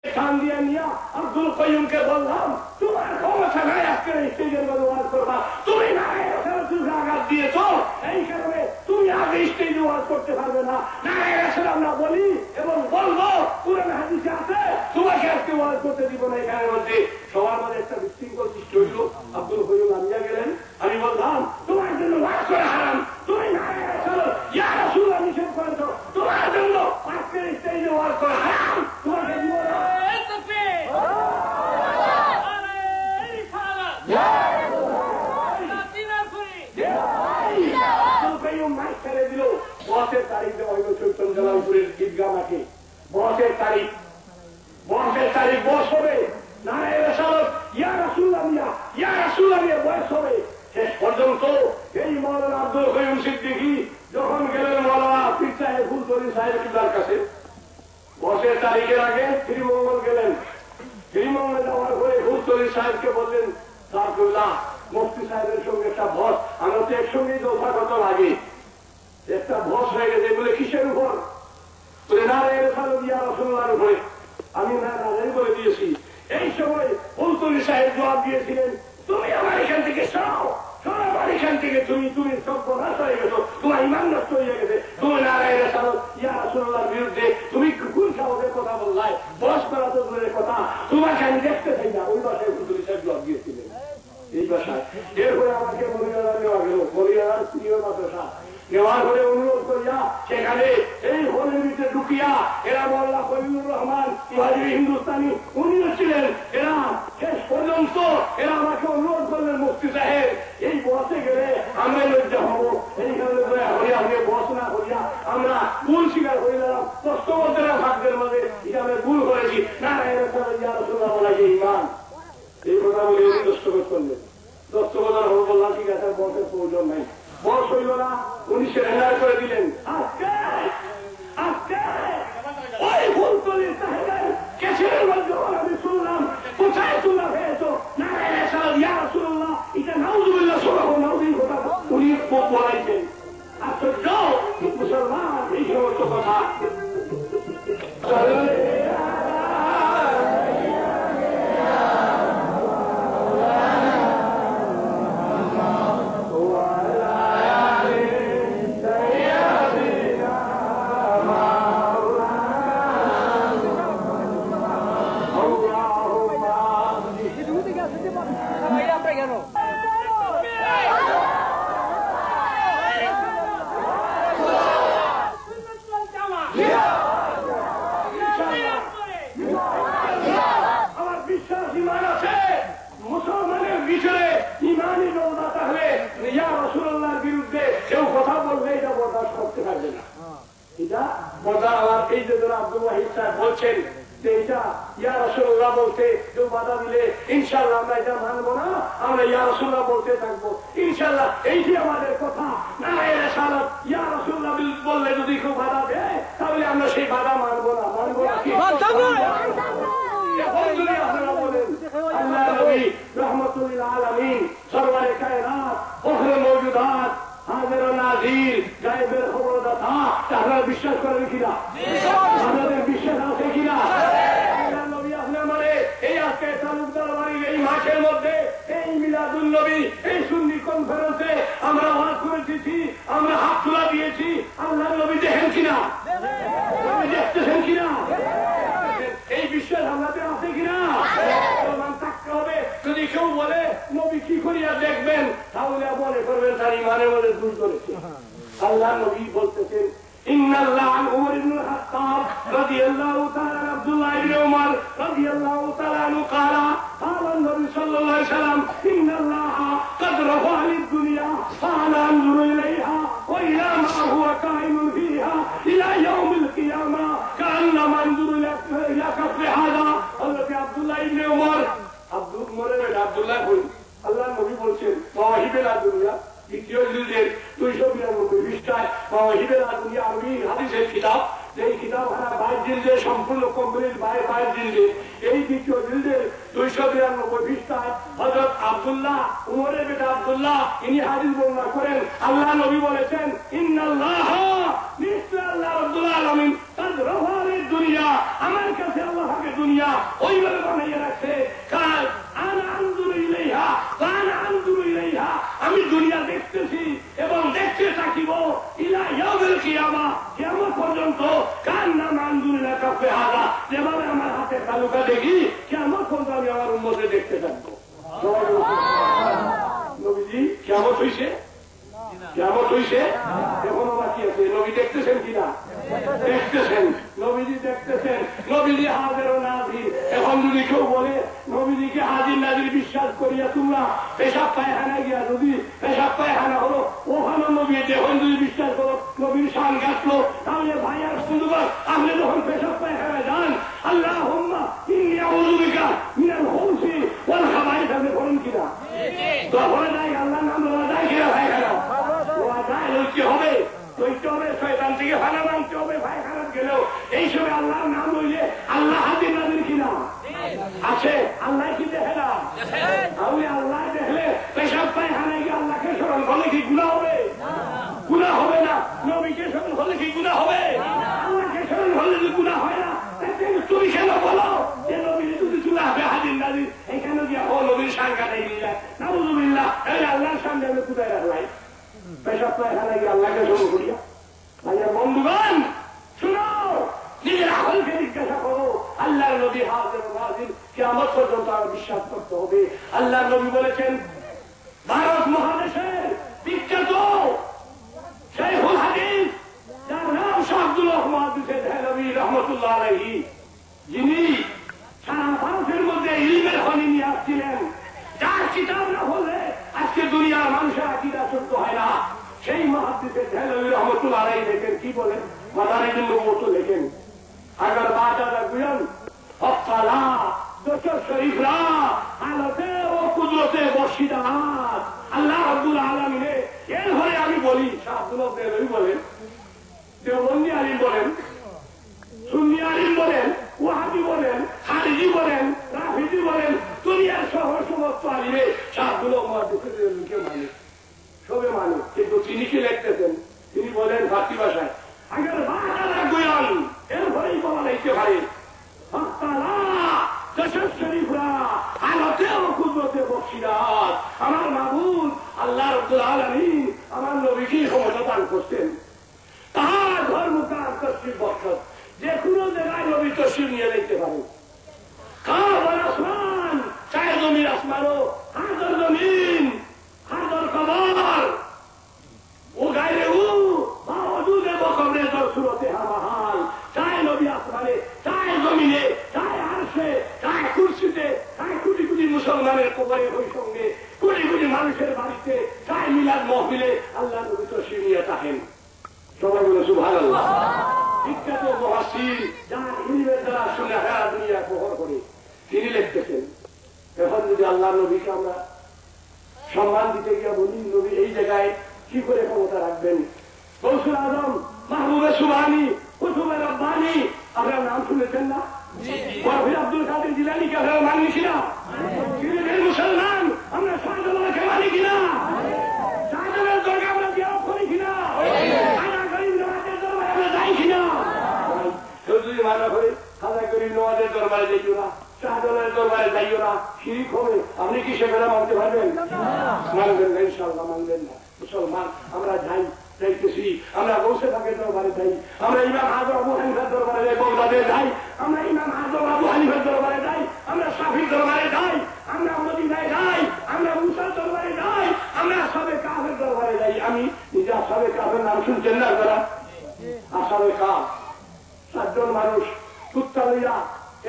কান দিয়ে নিয়ে আব্দুল কয়্যুমকে বললাম, তোমার ক্ষমতা নাই আজকে স্টেজের মধ্যে ওয়াজ করবা, তুমি নারায়ণের আঘাত দিয়েছ, এই কারণে তুমি আগে স্টেজে ওয়াজ করতে পারবে না। নারায়ণ আমরা বলি এবং বলবো, কুরআন হাদিসে আছে, তোমাকে আজকে ওয়াজ করতে দিব না। এখানে মধ্যে সবার মধ্যে একটা বিশৃঙ্খল সৃষ্টি হইল। আব্দুল কয়্যুম নামিয়া গেলেন। আমি বললাম, তোমার জন্য ওয়াজ করা হারাম, তুমি নারায়ণ ইয়া রাসূলুল্লাহ নিষেধ করেছ, তোমার জন্য আজকে স্টেজে ওয়াজ করা হারাম, তোমাকে দিব না। বসের তারিখ দেওয়া হইল চৈতন্য জালালপুরের ঈদগাহ মাঠে। বসের তারিখ বস হবে, ইয়া রাসূলুল্লাহ ইয়া রাসূলুল্লাহ বয়স হবে। শেষ পর্যন্ত এই মওলানা আব্দুল কয়্যুম সিদ্দিকী যখন গেলেন মওলানা পীর সাহেব ফুলতলী সাহেব কিবলার কাছে, বসের তারিখের আগে শ্রীমঙ্গল গেলেন। শ্রীমঙ্গলে যাওয়ার পরে ফুলতলী সাহেবকে বললেন, সাহেবুল্লাহ মুফতি সাহেবের সঙ্গে একটা বস, আমরা তো একসঙ্গেই দফা কত লাগে, একটা বস হয়ে গেছে, বলে কিসের উপর? বলে নারায়ণ ইয়া রাসূলুল্লাহর উপরে। আমি নারায়ণ বলে দিয়েছি। এই সময় ফুলতলী সাহেব জবাব দিয়েছিলেন, তুমি আমার এখান থেকে সরাও, আমার এখান থেকে, তুমি সব বনাশ হয়ে গেছো, তোমার ইমান নষ্ট হয়ে গেছে, তুমি নারায়ণ ইয়া রাসূলুল্লাহর বিরুদ্ধে তুমি কোন সাহসের কথা বললাই, বস করা তো দূরের কথা, তোমাকে আমি দেখতে চাই না। ওই বাসায় ফুলতলী সাহেব জবাব দিয়েছিলেন, এই বাসায়। এরপরে আমাকে মরিয়ালা নেওয়া গেল, মরিয়ালার সিনিয়র মাদ্রাসা নেওয়ার পরে অনুরোধ করিয়া সেখানে এই হলের ভিতরে ঢুকিয়া এরা মোল্লা ফজলুর রহমান মুহাজির হিন্দুস্তানি উনিও ছিলেন। এরা শেষ পর্যন্ত এরা আমাকে অনুরোধ করলেন, মুফতি সাহেব এই বসে গেলে আমরা লজ্জা হব, এই কারণে হইয়া হইয়া বস না হইয়া আমরা ভুল স্বীকার হইলাম, কষ্ট বলতে না ভাগ্যের মাঝে আমি ভুল করেছি, নারায়ণ ইয়া রাসূলুল্লাহ বলা যে ইমান। এই কথা বলে উনি দস্তখত করলেন। দস্তখত হল, বললাম ঠিক আছে, বসের প্রয়োজন নাই। বস হইল না, উনি সেরেন্ডার করে দিলেন। আজকে ওই ফুলতলী সাহেবের কেসের মধ্যে আমি শুনলাম, কোথায় তোমরা পেয়েছ নারায়ণ ইয়া রাসূলুল্লাহ, এটা নাউযুবিল্লাহ সুবহানাহু নাউযুবিল কথা উনি বলাইছেন। আশ্চর্য মুসলমান এই সমস্ত কথা। বলছেন যে এটা ইয়া রাসূলুল্লাহ বলতে কেউ বাধা দিলে ইনশাআল্লাহ আমরা এটা মানবো না, আমরা ইয়া রাসূলুল্লাহ বলতে থাকবো ইনশাআল্লাহ। এই যে আমাদের কথা, নারায়ণ সালাত ইয়া রাসূলুল্লাহ বললে যদি কেউ বাধা দেয় তাহলে আমরা সেই বাধা মানবো না। মানবো না কি? আপনারা বলেন আল্লাহ নবী রাহমাতুল আলামিন সরওয়ারে কায়নাত ফখরে মওজুদাত হাজির ও নাজির গায়েবের খবরদাতা, আপনারা বিশ্বাস করেন কিনা? আপনাদের বিশ্বাস আছে কিনা? নবী আপনার মানে এই আজকে তালুকদার বাড়ির এই মাঠের মধ্যে এই মিলাদুন নবী এই সুন্নি কনফারেন্সে আমরা ওয়াজ করে দিয়েছি, আমরা হাত তোলা দিয়েছি। আল্লাহ নবী দেখেন কিনা? দেখতেছেন কিনা? এই বিশ্বাস আপনাদের আছে কিনা? থাকতে হবে। যদি কেউ বলে নবী কি করিয়া দেখবেন, তাহলে মনে করবেন তার ইমানের মধ্যে ভুল করেছে। আল্লাহ নবী বলতেছেন, ইন্নাল্লাহ আন উমর ইবনুল খাত্তাব রাদিয়াল্লাহু তাআলা আব্দুল্লাহ ইবনে উমর রাদিয়াল্লাহু তাআলা আনহু ক্বালা ক্বালা নবী সাল্লাল্লাহু আলাইহি ওয়াসাল্লাম ইন্নাল্লাহা قد رفع للدنيا فأنا أنظر إليها وإلى ما هو كائن فيها إلى يوم القيامة كأنما أنظر إلى كف هذا الذي عبد الله بن عمر আব্দুল্লাহ আল্লাহ নবী বলছেন মাওয়াহিবেল দুনিয়া দ্বিতীয় জিলদের 292 পৃষ্ঠায় মাওয়াহিবেল দুনিয়া আরবি হাদিসের কিতাব, এই কিতাব 22 জিলদে সম্পূর্ণ কমপ্লিট 22 জিলদে। এই দ্বিতীয় জিলদের 292 পৃষ্ঠায় হযরত আব্দুল্লাহ উমরের বেটা আব্দুল্লাহ ইনি হাদিস বর্ণনা করেন। আল্লাহ নবী বলেছেন ইন্নাল্লাহা নিশ্চয় আল্লাহ রাব্বুল আলামিন قد رفع للدنيا আমার কাছে আল্লাহ পাকের দুনিয়া ওইভাবে বানাইয়া রাখছে। কাল আনা আনজুরু ইলাইহা ওয়া আনা আনজুরু ইলাইহা, আমি দুনিয়া দেখতেছি এবং দেখতে থাকিব ইলা ইয়াউমিল কিয়ামা, কিয়ামত পর্যন্ত। কান্নামা আনজুরু ইলা কাফে হাদা, যেভাবে আমার হাতের তালুকা দেখি কিয়ামত পর্যন্ত আমি আমার উম্মতে দেখতে থাকবো। নবীজি কিয়ামত হইছে, কিয়ামত হইছে, এখনো বাকি আছে। নবী দেখতেছেন কিনা? দেখতেছেন, নবীজি দেখতেছেন। নবীজি হাজির ও নাজির। এখন যদি কেউ বলে নবীজিকে হাজির নাজির বিশ্বাস করিয়া তোমরা পেশাব পায়খানা গিয়া যদি পেশাব পায়খানা হলো ওখানে নবী এখন যদি বিশ্বাস করো নবীর শান গাছলো, তাহলে ভাই আর শুধু আপনি যখন পেশাব পায়খানা যান আল্লাহুম্মা ইন্নী আউযু বিকা মিনাল খুবুসি ওয়াল খাবাইস, আপনি করেন কিনা? তখন যাই আল্লাহর নাম লওয়া যায় কিনা? পায়খানা লওয়া যায়, লইতে হবে, লইতে হবে, শয়তান থেকে ফানা মানতে হবে। পায়খানা গেলেও এই সময় আল্লাহর নাম লইলে আল্লাহ হাজির নাজির কিনা আছে? আল্লাহ কি দেখে না? তাহলে আল্লাহ দেখলে পেশাব পায়খানায় গিয়ে আল্লাহকে স্মরণ করলে কি গুনাহ হবে? গুনাহ হবে না। নবীকে স্মরণ করলে কি গুনাহ হবে? আল্লাহকে স্মরণ করলে যদি গুনাহ হয় না, তুমি কেন বলো যে নবীর যদি চলে আসবে হাজির নাজির এখানে গিয়া ও নবীর শান কাটাই দিয়ে যায়? নাউযুবিল্লাহ, এই আল্লাহর সামনে আমি কোথায় রাখলাই? পেশাব পায়খানায় গিয়ে আল্লাহকে স্মরণ করিয়া। ভাইয়া বন্ধুগণ শুনো, নিজের আমলকে জিজ্ঞাসা করো। আল্লাহর নবী হাজির ও নাজির, কিয়ামত পর্যন্ত আর বিশ্বাস করতে হবে। আল্লাহর নবী বলেছেন ভারত মহাদেশের বিখ্যাত শাইখুল হাদিস, যার নাম শাহ আব্দুল হক মুহাদ্দিস দেহলভী রহমতুল্লাহ আলাইহি, যিনি সারা ভারতের মধ্যে ইলমের খনি নিয়ে আসছিলেন, যার কিতাব না হলে আজকে দুনিয়ার মানুষের আকীদা শুদ্ধ হয় না, সেই মুহাদ্দিস দেহলভী রহমতুল্লাহ আলাইহি দেখেন কি বলেন, মাদারিজুন নবুওয়াত লেখেন, अगर बात गुजन हफ्ताला दोषर शरीफरा हालते ও কুদরতে বর্ষিদাত আল্লাহ রাব্বুল আলামিনে। এরপরে আমি বলি শাহ আব্দুল হক দেহলভী বলেন, দেওবন্দি আলিম বলেন, সুন্নি আলিম বলেন, ওয়াহাবি বলেন, খারিজি বলেন, রাফিজি বলেন, দুনিয়ার সহ সমস্ত আলিমে শাহ আব্দুল হক মুহাদ্দিস দেহলভীকে মানে, সবে মানে। কিন্তু তিনি কি লিখতেছেন? তিনি বলেন ফার্সি ভাষায়, अगर बात गुजन এরপরেই বলা যাইতে পারে হত্তালা দশর শরীফরা হালতে ও কুদরতে বর্ষিদাত, আমার মাবুদ আল্লাহ রাব্বুল আলামিন আমার নবীকে ক্ষমতা দান করতেন, তাহার ধর্ম তার তশরিফ বর্ষণ, যে কোনো জায়গায় নবী তশরিফ নিয়ে যাইতে পারে। কাবার আসমান, চায় জমির আসমানও, হাজার জমিন, হাজার কবর, ও গায়ে ও বাউজুদে বকরে দর সুরতে হামাহাল, চায় নবী আসমানে, চায় জমিনে, চায় আরশে, চায় কুরসিতে, চায় কোটি কোটি মুসলমানের কবরে, ওই সঙ্গে কোটি কোটি মানুষের বাড়িতে, চায় মিলাদ মহফিলে আল্লাহ নবী তশরিফ নিয়ে থাকেন। সবাই বলে সুবহানাল্লাহ। বিখ্যাত মুহাদ্দিস যার ইলমের দ্বারা শুনে সারা দুনিয়া প্রহর করে, তিনি লিখতেছেন, এখন যদি আল্লাহ নবীকে আমরা সম্মান দিতে গিয়ে বলি নবী এই জায়গায় কি করে ক্ষমতা রাখবেন? গৌসুল আজম, মাহবুবে সুবহানী, কুতুবে রব্বানী, আপনার নাম শুনেছেন না? বরফি আব্দুল কাদের জিলানীকে আপনারা মানি কিনা? সিলেটের মুসলমান আমরা শাহজালালকে মানি কিনা? শাহজালালের দরকার আমরা জিয়ারত করি কিনা? খাজা গরিব নওয়াজের দরবারে আমরা যাই কিনা? কেউ যদি মানা করে খাজা গরিব নওয়াজের দরবারে যাইও না, শাহজালালের দরবারে যাইও না, শিরিক হবে। আপনি কি সেখানে মানতে পারবেন? মানবেন না, ইনশাআল্লাহ মানবেন না। মুসলমান আমরা যাই, যাইতেছি, আমরা গৌসে পাকের দরবারে যাই, আমরা ইমাম আজম আবু হানিফার দরবারে যাই, বাগদাদে যাই, আমরা ইমাম আজম আবু হানিফার দরবারে যাই, আমরা শাফির দরবারে যাই, আমরা মদিনায় যাই, আমরা মুসার দরবারে যাই, আমরা আসহাবে কাফের দরবারে যাই। আমি নিজে আসহাবে কাফের নাম শুনছেন না আপনারা? আসহাবে কাফ 7 জন মানুষ কুত্তা লইয়া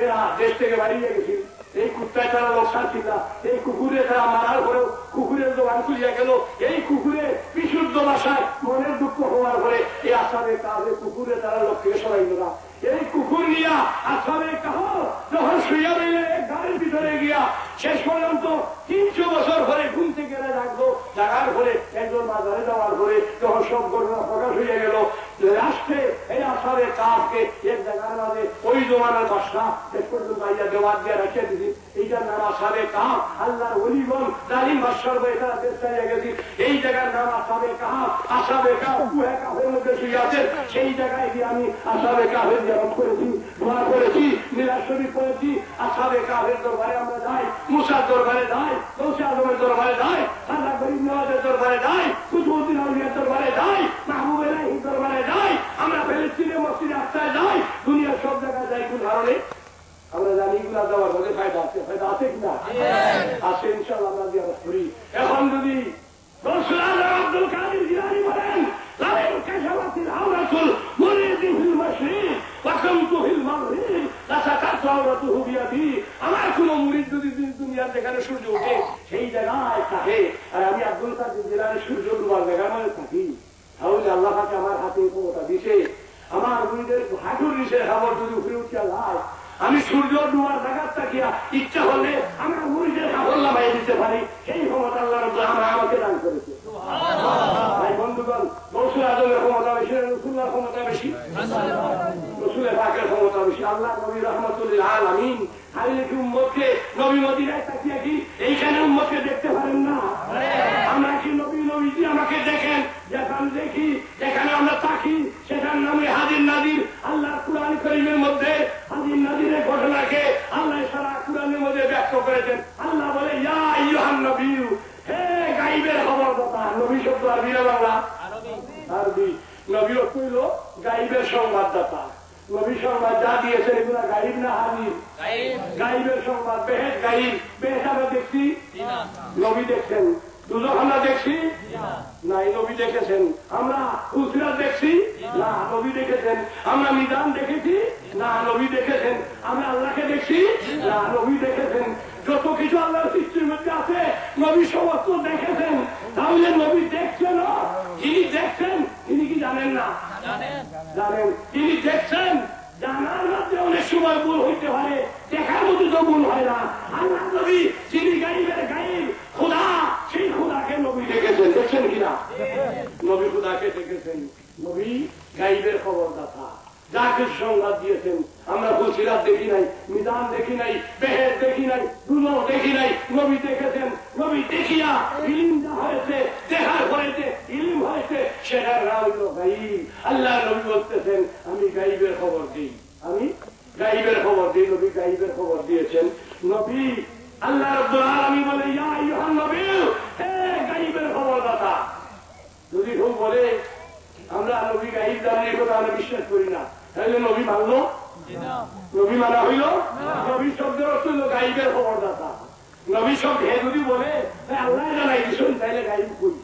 এরা দেশ থেকে বাড়িয়ে গেছিল। এই কুত্তায় তারা লোকসান ছিল, এই কুকুরে তারা মারার পরেও কুকুরের দোকান খুলিয়া গেল। এই কুকুরে বিশুদ্ধ ভাষায় মনের দুঃখ হওয়ার পরে এই আসহাবে কাফে কুকুরে তারা লোককে সরাইল না। এই কুকুর নিয়া আসহাবে কাফ যখন শুইয়া রইলে এক গাড়ির ভিতরে গিয়া শেষ পর্যন্ত 300 বছর পরে ঘুম থেকে জাগলো। জাগার পরে একজন বাজারে যাওয়ার পরে যখন সব ঘটনা প্রকাশ হইয়া গেল, লাস্টে এই আসহাবে কাফকে এক জায়গার মাঝে ওই জমানার বাসা শেষ পর্যন্ত আইয়া দেওয়ার দিয়ে রাখিয়া দিদি। এইটার নাম আসহাবে কাফ। আল্লাহর ওলিগণ জালিম বাদশার বয়ে তারা দেশ চাইয়া গেছি। এই জায়গার নাম আসহাবে কাফ। আসহাবে কাফ কুহে কাফের মধ্যে শুয়ে আছেন, সেই জায়গায় গিয়ে আমি আসহাবে কাফের জিয়ারত করেছি। দোয়া করেছি, মিলাদ শরীফ পড়েছি, আসহাবে কাহফের দরবারে আমরা যাই, মুসার দরবারে যাই, গৌসে আজমের দরবারে যাই, খাজা গরিব নওয়াজের দরবারে যাই, কুতুবউদ্দিন আউলিয়ার দরবারে যাই, মাহবুব ইলাহির দরবারে যাই, আমরা ফিলিস্তিনে মসজিদে আকসায় যাই, দুনিয়ার সব জায়গায় যাই। কোন কারণে? আমরা জানি এগুলা যাওয়ার মধ্যে ফায়দা আছে। ফায়দা আছে কিনা? আছে, ইনশাআল্লাহ আমরা জিয়ারত করি। এখন যদি গৌসুল আজম আব্দুল কাদের জিলানী বলেন, লাইন কাশাফাতিল আওরাতুল মুরিদি ফিল মাশরিক ওয়া কামতু ফিল মাগরিব লাসাকাতু আওরাতুহু বিয়াদি, আমার কোন মুরিদ যদি দুনিয়ার যেখানে সূর্য ওঠে সেই জায়গায় থাকে, আর আমি আব্দুল কাদের জিলানী সূর্য ডুবার জায়গায় মানে থাকি, তাহলে আল্লাহ পাক আমার হাতে ক্ষমতা দিছে, আমার মুরিদের হাঁটুর নিচের খাবার যদি উপরে উঠিয়া যায়, আমি সূর্য ডুবার জায়গার তাকিয়া ইচ্ছা হলে আমার মুরিদের খাবার নামাই দিতে পারি, সেই ক্ষমতা আল্লাহ আমাকে দান করেছে। ভাই বন্ধুগণ, গৌসুল আজমের ক্ষমতা বেশি, রসুল্লাহর ক্ষমতা বেশি, রসুলের পাকের ক্ষমতা বেশি। আল্লাহ নবী রহমতুল্লাহ আলামিন খালি কি উম্মতকে নবী মদিনায় তাকিয়ে কি এইখানে উম্মতকে দেখতে পারেন না? আমরা কি নবীজি আমাকে দেখেন? যেখানে দেখি, যেখানে আমরা তাকি, সেখান নামে হাজির নাজির। আল্লাহ কুরআন কারীমের মধ্যে হাজির নাজিরের ঘটনাকে আল্লাহ সারা কুরআনের মধ্যে ব্যক্ত করেছেন। আল্লাহ বলে, ইয়া আইয়ুহান নবিয়্যু, হে গায়বের খবরদাতা। নবী শব্দ আরবি না বাংলা? আরবি। নবী কইল গায়বের সংবাদদাতা। নবী সংবাদ যা দিয়েছেন এগুলা গায়ব না হাজির? গায়বের সংবাদ। বেহেশত গায়ব। বেহেশত আমরা দেখছি, নবী দেখছেন। দুজক আমরা দেখছি, নাই নবী দেখেছেন। আমরা হুজরাত দেখছি, না নবী দেখেছেন। আমরা মিজান দেখেছি, না নবী দেখেছেন। আমরা আল্লাহকে দেখছি, না নবী দেখেছেন। যত কিছু আল্লাহর সৃষ্টির মধ্যে আছে নবী সমস্ত দেখেছেন। তাহলে নবী দেখছেন, যিনি দেখছেন তিনি কি জানেন না? জানেন। তিনি দেখছেন, জানার মধ্যে অনেক সময় ভুল হইতে পারে, দেখার মধ্যে তো ভুল হয় না। আল্লাহ নবী যিনি গায়বের গায়ব খোদা, সেই খোদাকে নবী দেখেছেন। দেখছেন কিনা? নবী খোদাকে দেখেছেন। নবী গায়বের খবরদাতা, যা কিছু সংবাদ দিয়েছেন। আমরা ফুলসিরাত দেখি নাই, মিজান দেখি নাই, বেহেশত দেখি নাই, দুজক দেখি নাই, নবী দেখেছেন। নবী দেখিয়া ইলম যা হয়েছে, দেখার হয়েছে, ইলম হয়েছে, সেটার নাম হল গায়ব। আল্লাহ নবী বলতেছেন, আমি গায়বের খবর দিই, আমি গায়বের খবর দিই। নবী গায়বের খবর দিয়েছেন। নবী আল্লাহ রাব্বুল আলামিন বলে, ইয়া আইয়ুহান নবিয়্যু, হে গায়বের খবরদাতা। যদি কেউ বলে আমরা নবী গায়ব জানি, এই কথা আমরা বিশ্বাস করি না, তাহলে নবী মানলো? নবী মানা হইল? নবী শব্দের অর্থ হইল গায়বের খবরদাতা। নবী শব্দ হে যদি বলে আল্লাহ জানাই দিচ্ছেন, তাইলে গায়ব কই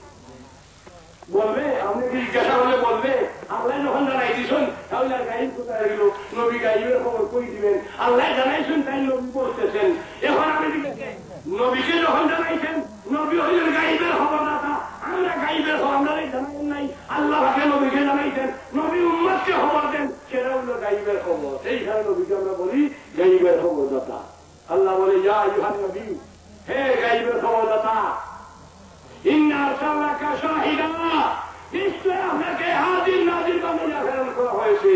বলবে? আপনি কি জিজ্ঞাসা করলে বলবে আল্লাহ যখন জানাই দিচ্ছেন, তাহলে আর গায়ব কোথায় গেল? নবী গায়বের খবর কই দিবেন? আল্লাহ জানাইছেন, তাই নবী বলতেছেন। এখন আমি নবীকে যখন জানাইছেন, নবী হইলেন গায়বের খবরদাতা। আমরা গায়বের খবর আমরা জানাইন নাই, আল্লাহকে নবীকে জানাইছেন, নবী উম্মতকে খবর দেন, সেটা হলো গায়বের খবর। সেইখানে নবীকে আমরা বলি গায়বের খবরদাতা। আল্লাহ বলে, ইয়া আইয়ুহান নবিয়্যু, হে গায়বের খবরদাতা, ইন্না আরসালনাকা শাহিদা, নিশ্চয় আপনাকে হাজির নাজির বানাইয়া প্রেরণ করা হয়েছে।